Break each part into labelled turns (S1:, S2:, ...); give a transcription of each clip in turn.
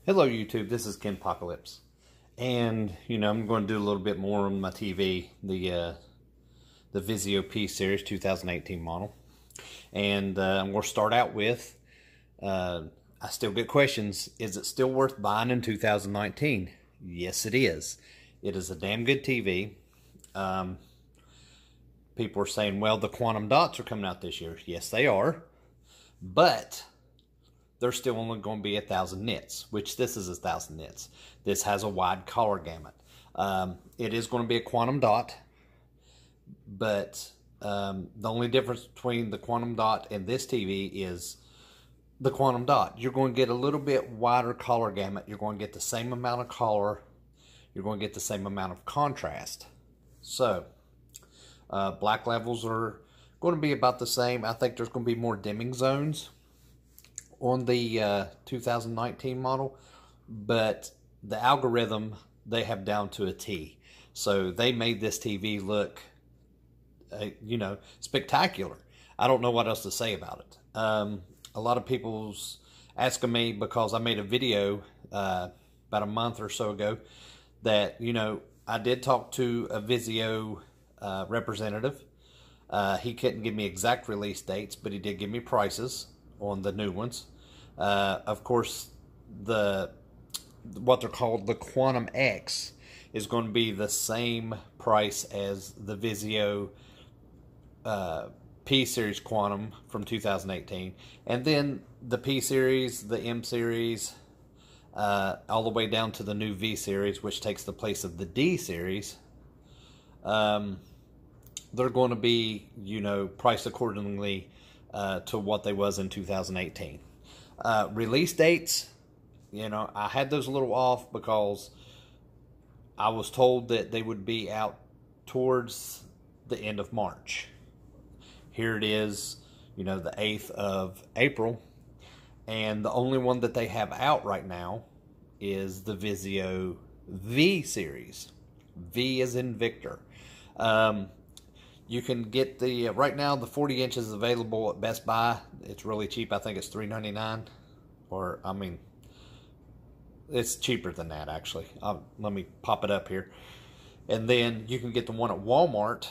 S1: Hello YouTube, this is Ken Apocalypse, and I'm going to do a little bit more on my TV, the Vizio P series 2018 model, and I'm going to start out with I still get questions. Is it still worth buying in 2019? Yes, it is. It is a damn good TV. People are saying, well, the quantum dots are coming out this year. Yes, they are, but they're still only going to be 1,000 nits, which this is 1,000 nits. This has a wide color gamut. It is going to be a quantum dot, but the only difference between the quantum dot and this TV is the quantum dot. You're going to get a little bit wider color gamut. You're going to get the same amount of color. You're going to get the same amount of contrast. So, black levels are going to be about the same. I think there's going to be more dimming zones on the 2019 model, but the algorithm they have down to a T. So they made this TV look, spectacular. I don't know what else to say about it. A lot of people's asking me, because I made a video about a month or so ago that, I did talk to a Vizio representative. He couldn't give me exact release dates, but he did give me prices on the new ones. Of course, what they're called the Quantum X is going to be the same price as the Vizio P series Quantum from 2018, and then the P series, the M series, all the way down to the new V series, which takes the place of the D series. They're going to be, priced accordingly to what they was in 2018. Release dates, I had those a little off because I was told that they would be out towards the end of March. Here it is, the 8th of April, and the only one that they have out right now is the Vizio V series. V as in Victor. You can get the, right now, the 40 inches available at Best Buy. It's really cheap. I think it's $3.99. Or, it's cheaper than that, actually. Let me pop it up here. And then you can get the one at Walmart.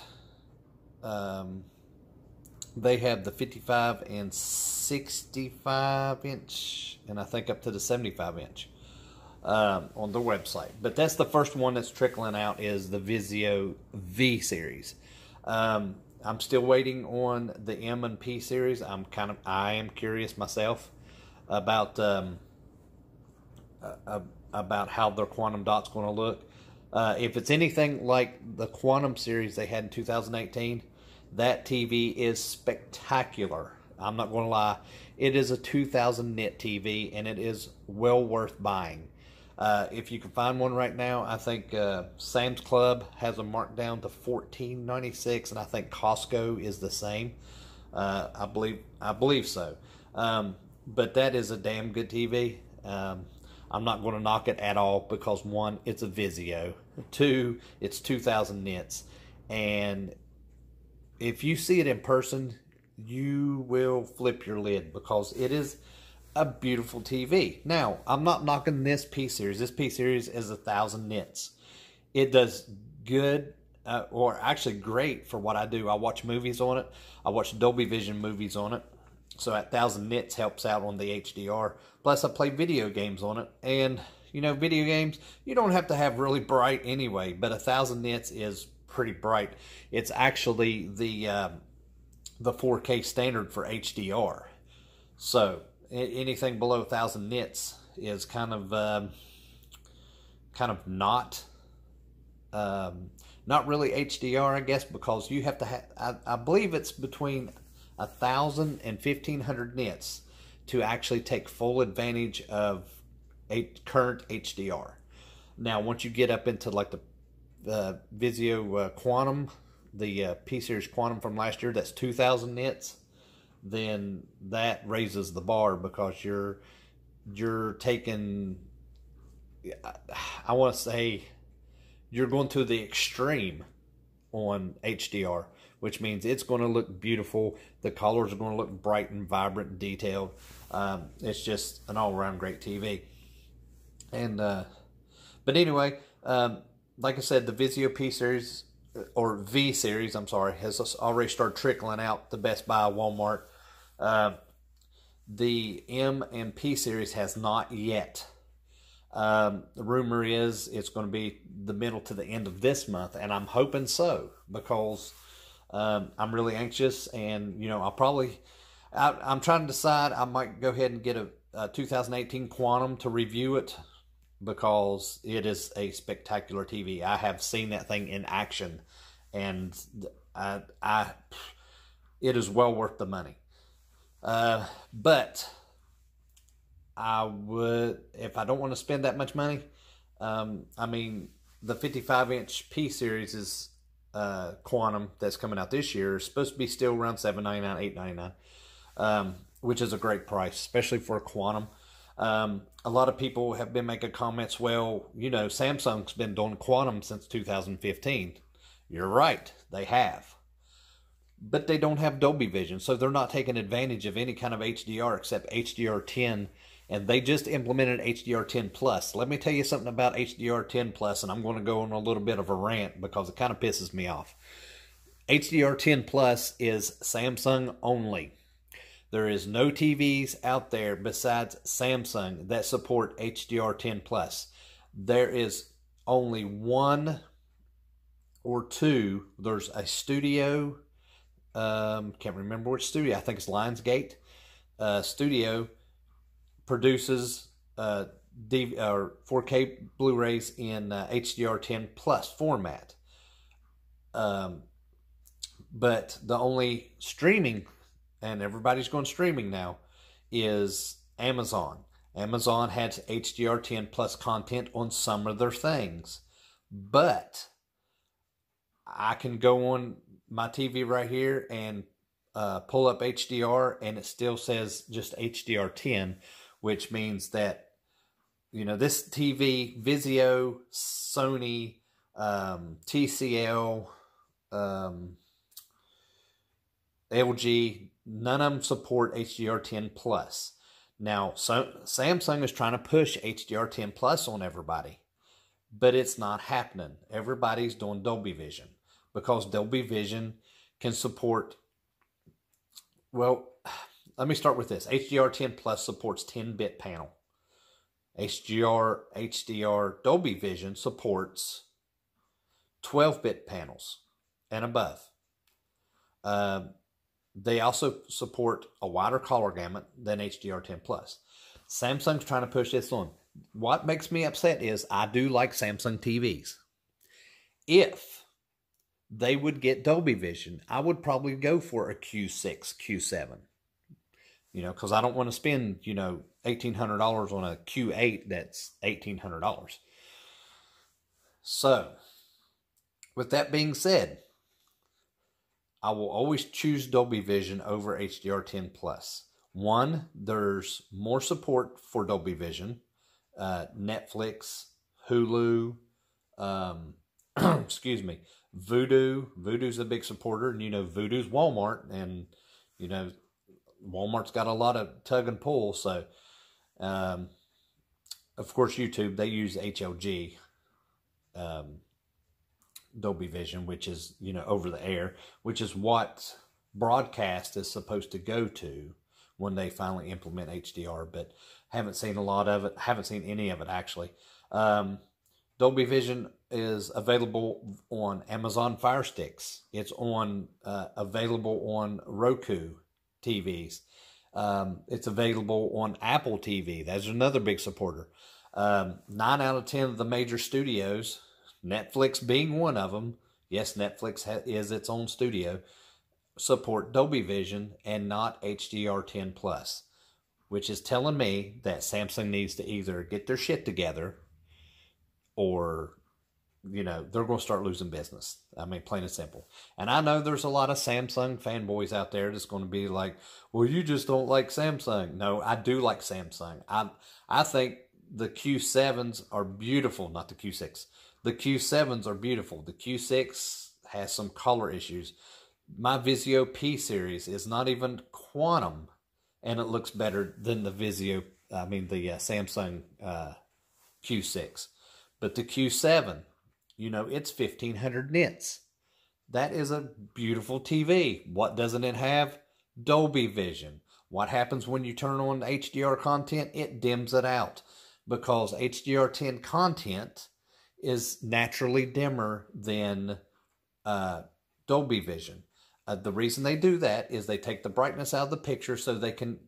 S1: They have the 55 and 65 inch, and I think up to the 75 inch on their website. But that's the first one that's trickling out, is the Vizio V series. I'm still waiting on the M and P series. I am curious myself about how their quantum dot's going to look. If it's anything like the quantum series they had in 2018, that TV is spectacular. I'm not going to lie. It is a 2,000 nit TV, and it is well worth buying. If you can find one right now, I think Sam's Club has a markdown to $14.96, and I think Costco is the same. I believe so. But that is a damn good TV. I'm not going to knock it at all because, one, it's a Vizio. Two, it's 2,000 nits. And if you see it in person, you will flip your lid because it is a beautiful TV. Now, I'm not knocking this P series. This P series is 1,000 nits. It does good, or actually great for what I do. I watch movies on it. I watch Dolby Vision movies on it. So 1,000 nits helps out on the HDR. Plus, I play video games on it. And, video games, you don't have to have really bright anyway. But 1,000 nits is pretty bright. It's actually the 4K standard for HDR. So anything below 1,000 nits is kind of not really HDR, I guess, because you have to have, I believe it's between 1,000 and 1,500 nits to actually take full advantage of current HDR. Now, once you get up into like the Vizio Quantum, the P series Quantum from last year, that's 2,000 nits, then that raises the bar because you're taking, I want to say, you're going to the extreme on HDR, which means it's going to look beautiful. The colors are going to look bright and vibrant and detailed. It's just an all-around great TV. And but anyway, like I said, the Vizio P series or V series, I'm sorry, has already started trickling out to Best Buy, Walmart. The M and P series has not yet. The rumor is it's going to be the middle to the end of this month, and I'm hoping so, because I'm really anxious, and I'm trying to decide. I might go ahead and get a 2018 Quantum to review it, because it is a spectacular TV. I have seen that thing in action, and it is well worth the money. But I would, if I don't want to spend that much money, I mean, the 55-inch P series is Quantum that's coming out this year is supposed to be still around $799, $899, which is a great price, especially for a Quantum. A lot of people have been making comments, well, Samsung's been doing Quantum since 2015. You're right, they have. But they don't have Dolby Vision, so they're not taking advantage of any kind of HDR except HDR10, and they just implemented HDR10 Plus. Let me tell you something about HDR10 Plus, and I'm going to go on a little bit of a rant because it kind of pisses me off. HDR10 Plus is Samsung only. There is no TVs out there besides Samsung that support HDR10 Plus. There is only one or two. There's a studio, can't remember which studio. I think it's Lionsgate. Studio produces 4K Blu-rays in HDR10 Plus format. But the only streaming, and everybody's going streaming now, is Amazon. Amazon has HDR10 Plus content on some of their things. But I can go on my TV right here and pull up HDR, and it still says just HDR10, which means that, this TV, Vizio, Sony, TCL, LG, none of them support HDR10 Plus. Now, Samsung is trying to push HDR10 Plus on everybody, but it's not happening. Everybody's doing Dolby Vision, because Dolby Vision can support, well, let me start with this. HDR10 Plus supports 10-bit panel. HDR Dolby Vision supports 12-bit panels and above. They also support a wider color gamut than HDR10 Plus. Samsung's trying to push this on. What makes me upset is I do like Samsung TVs. If they would get Dolby Vision, I would probably go for a Q6, Q7. Because I don't want to spend, $1,800 on a Q8 that's $1,800. So, with that being said, I will always choose Dolby Vision over HDR10 Plus. One, there's more support for Dolby Vision. Netflix, Hulu, excuse me, Vudu. Vudu's a big supporter, and Vudu's Walmart, and Walmart's got a lot of tug and pull. So, of course, YouTube, they use HLG, Dolby Vision, which is, over the air, which is what broadcast is supposed to go to when they finally implement HDR, but haven't seen a lot of it. Haven't seen any of it, actually. Dolby Vision is available on Amazon Fire Sticks. It's available on Roku TVs. It's available on Apple TV. That's another big supporter. 9 out of 10 of the major studios, Netflix being one of them, yes, Netflix is its own studio, support Dolby Vision and not HDR10 Plus, which is telling me that Samsung needs to either get their shit together, or they're going to start losing business. I mean, plain and simple. And I know there's a lot of Samsung fanboys out there that's going to be like, well, you just don't like Samsung. No, I do like Samsung. I think the Q7s are beautiful, not the Q6. The Q7s are beautiful. The Q6 has some color issues. My Vizio P series is not even Quantum, and it looks better than the Samsung Q6. But the Q7, you know, it's 1500 nits. That is a beautiful TV. What doesn't it have? Dolby Vision. What happens when you turn on HDR content? It dims it out because HDR10 content is naturally dimmer than Dolby Vision. The reason they do that is they take the brightness out of the picture so they can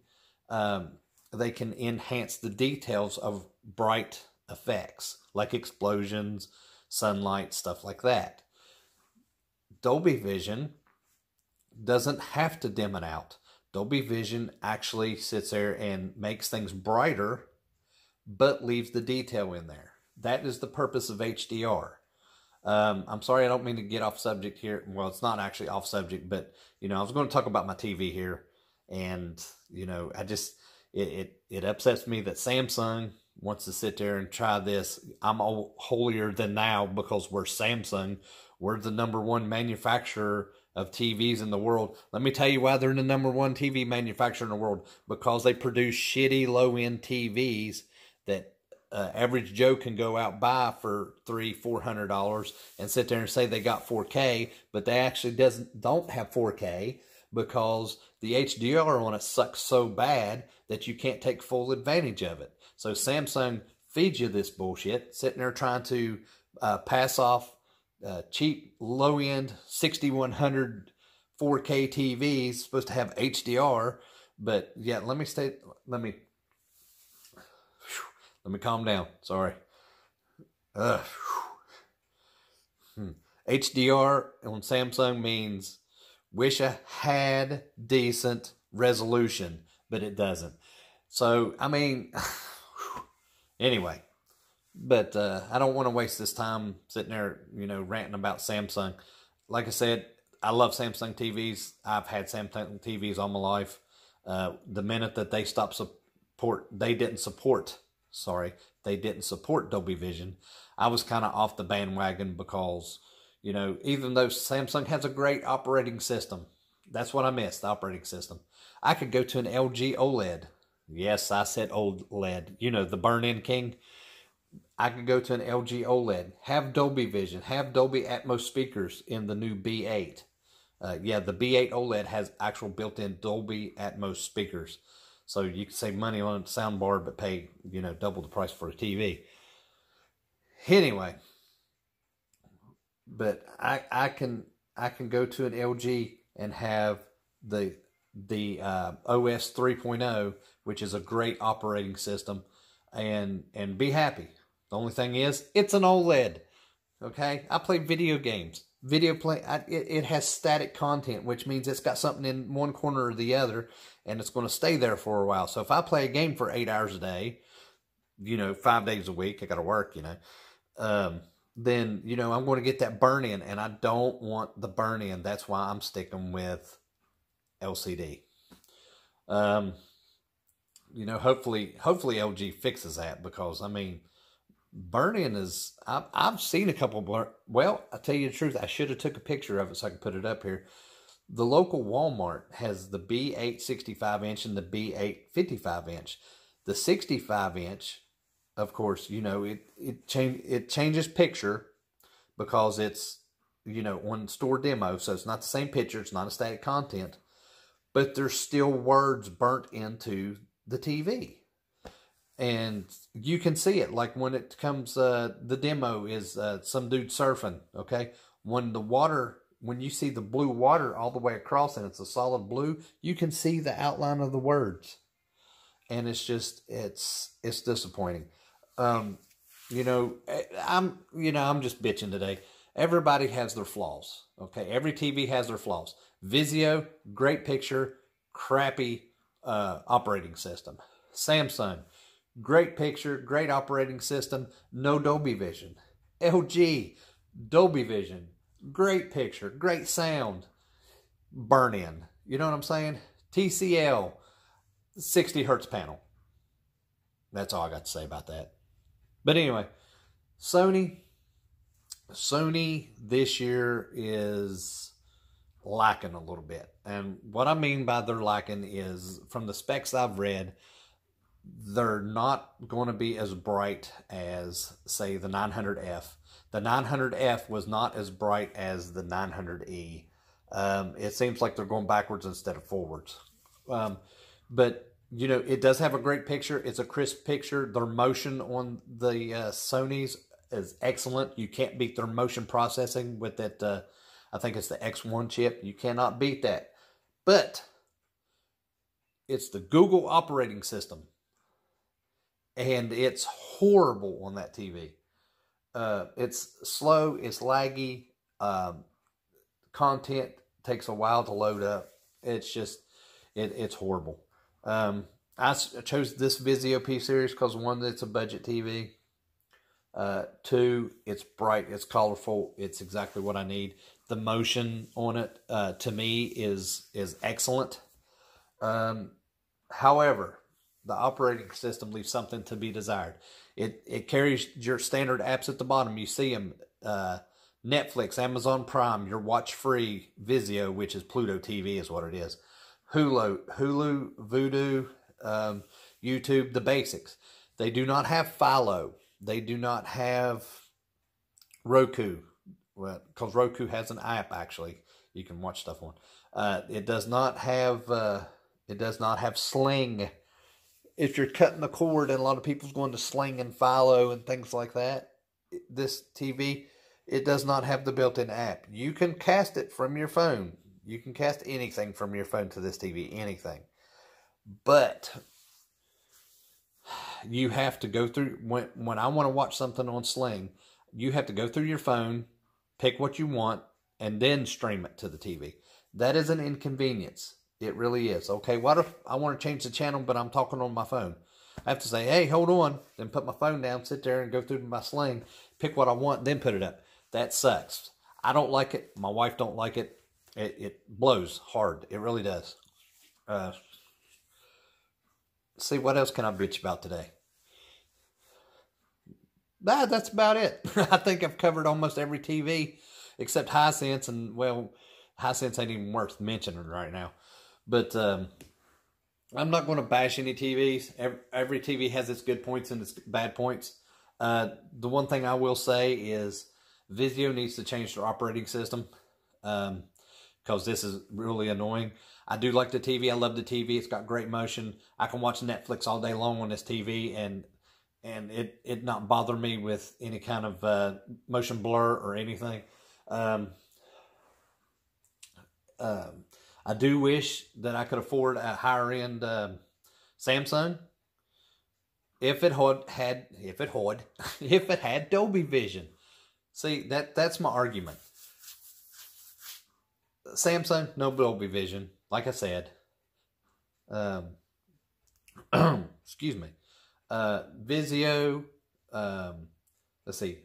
S1: enhance the details of bright effects like explosions, sunlight, stuff like that. Dolby Vision doesn't have to dim it out. Dolby Vision actually sits there and makes things brighter, but leaves the detail in there. That is the purpose of HDR. I'm sorry, I don't mean to get off subject here. Well, it's not actually off subject, but, you know, I was going to talk about my TV here. And, you know, I just, it upsets me that Samsung wants to sit there and try this. I'm holier than thou because we're Samsung. We're the #1 manufacturer of TVs in the world. Let me tell you why they're the #1 TV manufacturer in the world. Because they produce shitty low-end TVs that average Joe can go out buy for $300-400 and sit there and say they got 4K, but they actually don't have 4K because the HDR on it sucks so bad that you can't take full advantage of it. So Samsung feeds you this bullshit, sitting there trying to pass off cheap, low-end 6100 4K TVs supposed to have HDR, but yeah, let me calm down. Sorry. HDR on Samsung means wish I had decent resolution, but it doesn't. So, I mean, anyway. But I don't want to waste this time sitting there, you know, ranting about Samsung. Like I said, I love Samsung TVs. I've had Samsung TVs all my life. The minute that they didn't support Dolby Vision, I was kind of off the bandwagon because, you know, even though Samsung has a great operating system, that's what I missed, the operating system. I could go to an LG OLED. Yes, I said OLED. You know, the burn-in king. I could go to an LG OLED, have Dolby Vision, have Dolby Atmos speakers in the new B8. Yeah, the B8 OLED has actual built-in Dolby Atmos speakers. So you can save money on a soundbar, but pay, you know, double the price for a TV. Anyway, but I can go to an LG and have the OS 3.0, which is a great operating system, and be happy. The only thing is, it's an OLED. Okay, I play video games. It has static content, which means it's got something in one corner or the other, and it's going to stay there for a while. So if I play a game for 8 hours a day, you know, 5 days a week, I got to work, you know, then, you know, I'm going to get that burn-in, and I don't want the burn-in. That's why I'm sticking with LCD. You know, hopefully LG fixes that, because, I mean, burn-in is, I've seen a couple, well, I'll tell you the truth, I should have took a picture of it so I could put it up here. The local Walmart has the B8 65-inch and the B8 55-inch. The 65-inch, of course, you know, it changes picture because it's, you know, on store demo, so it's not the same picture, it's not a static content, but there's still words burnt into the TV. And you can see it, like when it comes, the demo is some dude surfing, okay? When you see the blue water all the way across and it's a solid blue, you can see the outline of the words. And it's just, it's disappointing. You know, I'm just bitching today. Everybody has their flaws, okay? Every TV has their flaws. Vizio, great picture, crappy operating system. Samsung, great picture, great operating system, no Dolby Vision. LG, Dolby Vision, great picture, great sound, burn-in. You know what I'm saying? TCL, 60 hertz panel. That's all I got to say about that. But anyway, Sony this year is lacking a little bit. And what I mean by they're lacking is, from the specs I've read, they're not going to be as bright as, say, the 900F. The 900F was not as bright as the 900E. It seems like they're going backwards instead of forwards. But, you know, it does have a great picture. It's a crisp picture. Their motion on the Sony's is excellent. You can't beat their motion processing with that, I think it's the X1 chip. You cannot beat that. But it's the Google operating system. And it's horrible on that TV. It's slow, it's laggy, content takes a while to load up. It's just, it's horrible. I chose this Vizio P series because one, it's a budget TV. Two, it's bright, it's colorful, it's exactly what I need. The motion on it, to me, is excellent. However, the operating system leaves something to be desired. It carries your standard apps at the bottom. You see them, Netflix, Amazon Prime, your Watch Free, Vizio, which is Pluto TV is what it is, Hulu, Vudu, YouTube, the basics. They do not have Philo. They do not have Roku, well, because Roku has an app actually you can watch stuff on. It does not have Sling. If you're cutting the cord, and a lot of people's going to Sling and Philo and things like that, this TV, it does not have the built-in app. You can cast it from your phone. You can cast anything from your phone to this TV, anything. But you have to go through, when I want to watch something on Sling, you have to go through your phone, pick what you want, and then stream it to the TV. That is an inconvenience. It really is. Okay, what if I want to change the channel, but I'm talking on my phone? I have to say, hey, hold on, then put my phone down, sit there and go through my Sling, pick what I want, then put it up. That sucks. I don't like it. My wife don't like it. It blows hard. It really does. See, what else can I bitch about today? That's about it. I think I've covered almost every TV except Hisense, and, well, Hisense ain't even worth mentioning right now. But I'm not going to bash any TVs. Every TV has its good points and its bad points. The one thing I will say is Vizio needs to change their operating system, because this is really annoying. I do like the TV. I love the TV. It's got great motion. I can watch Netflix all day long on this TV, and it not bother me with any kind of motion blur or anything. I do wish that I could afford a higher end Samsung if it had Dolby Vision. See, that's my argument. Samsung, no Dolby Vision. Like I said, excuse me. Vizio, let's see,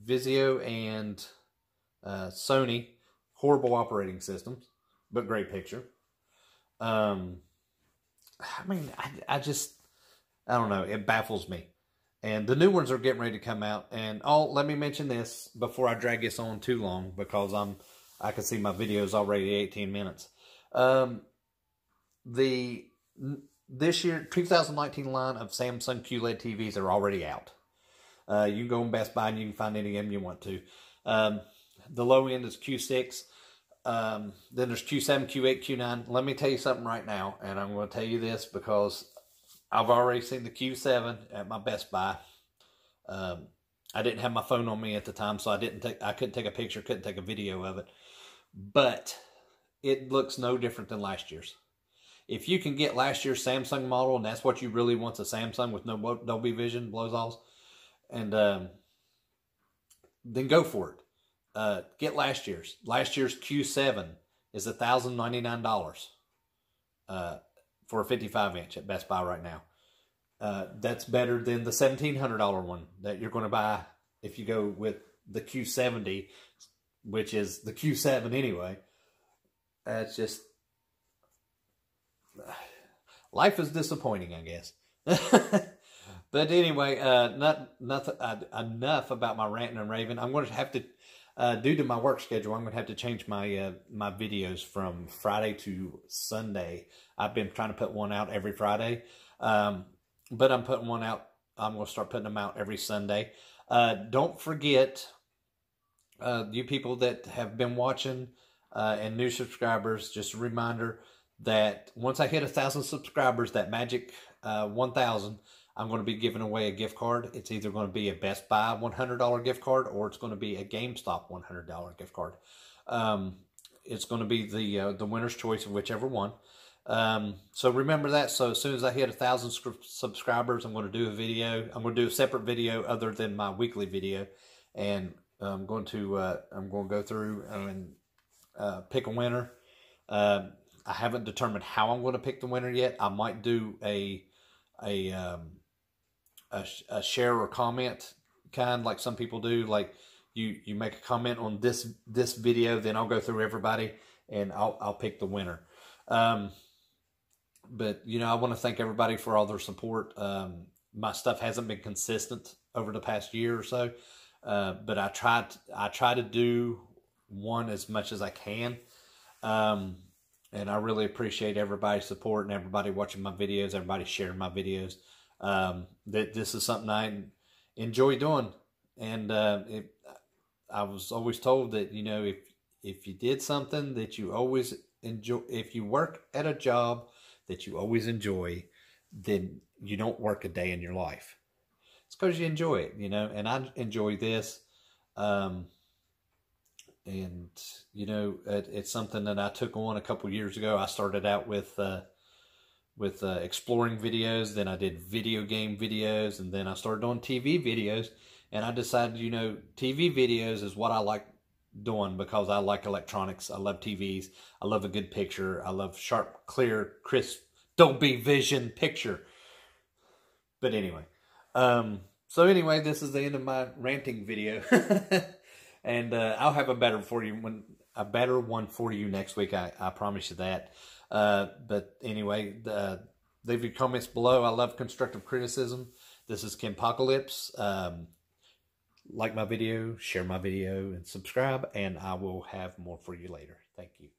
S1: Vizio and Sony, horrible operating systems, but great picture. I mean, I don't know. It baffles me. And the new ones are getting ready to come out. And let me mention this before I drag this on too long, because I can see my video's already 18 minutes. This year, 2019 line of Samsung QLED TVs are already out. You can go on Best Buy and you can find any of them you want to. The low end is Q6. Then there's Q7, Q8, Q9. Let me tell you something right now, and I'm going to tell you this because I've already seen the Q7 at my Best Buy. I didn't have my phone on me at the time, so I couldn't take a picture, couldn't take a video of it. But it looks no different than last year's. If you can get last year's Samsung model, and that's what you really want, a Samsung with no Dolby Vision, blows-offs, and then go for it. Get last year's. Last year's Q7 is $1,099 for a 55-inch at Best Buy right now. That's better than the $1,700 one that you're going to buy if you go with the Q70, which is the Q7 anyway. It's just, life is disappointing, I guess. But anyway, enough about my ranting and raving. I'm going to have to, Due to my work schedule, I'm going to have to change my my videos from Friday to Sunday. I've been trying to put one out every Friday, but I'm putting one out. I'm going to start putting them out every Sunday. Don't forget, you people that have been watching and new subscribers, just a reminder that once I hit 1,000 subscribers, that magic 1,000, I'm going to be giving away a gift card. It's either going to be a Best Buy $100 gift card, or it's going to be a GameStop $100 gift card. It's going to be the winner's choice of whichever one. So remember that. So as soon as I hit 1,000 subscribers, I'm going to do a video. I'm going to do a separate video other than my weekly video, and I'm going to go through and pick a winner. I haven't determined how I'm going to pick the winner yet. I might do a share or comment, kind like some people do. Like you make a comment on this video, then I'll go through everybody and I'll pick the winner. But you know, I want to thank everybody for all their support. My stuff hasn't been consistent over the past year or so, but I try to do one as much as I can. And I really appreciate everybody's support and everybody watching my videos, everybody sharing my videos. That this is something I enjoy doing, and I was always told that, you know, if you did something that you always enjoy, if you work at a job that you always enjoy, then you don't work a day in your life. It's because you enjoy it, you know, and I enjoy this. And, you know, it's something that I took on a couple years ago. I started out with exploring videos, then I did video game videos, and then I started doing TV videos. And I decided, you know, TV videos is what I like doing because I like electronics. I love TVs. I love a good picture. I love sharp, clear, crisp, Dolby Vision picture. But anyway, so anyway, this is the end of my ranting video. And I'll have a better one for you next week. I promise you that. But anyway, leave your comments below. I love constructive criticism. This is Kimpocalypse. Like my video, share my video, and subscribe, and I will have more for you later. Thank you.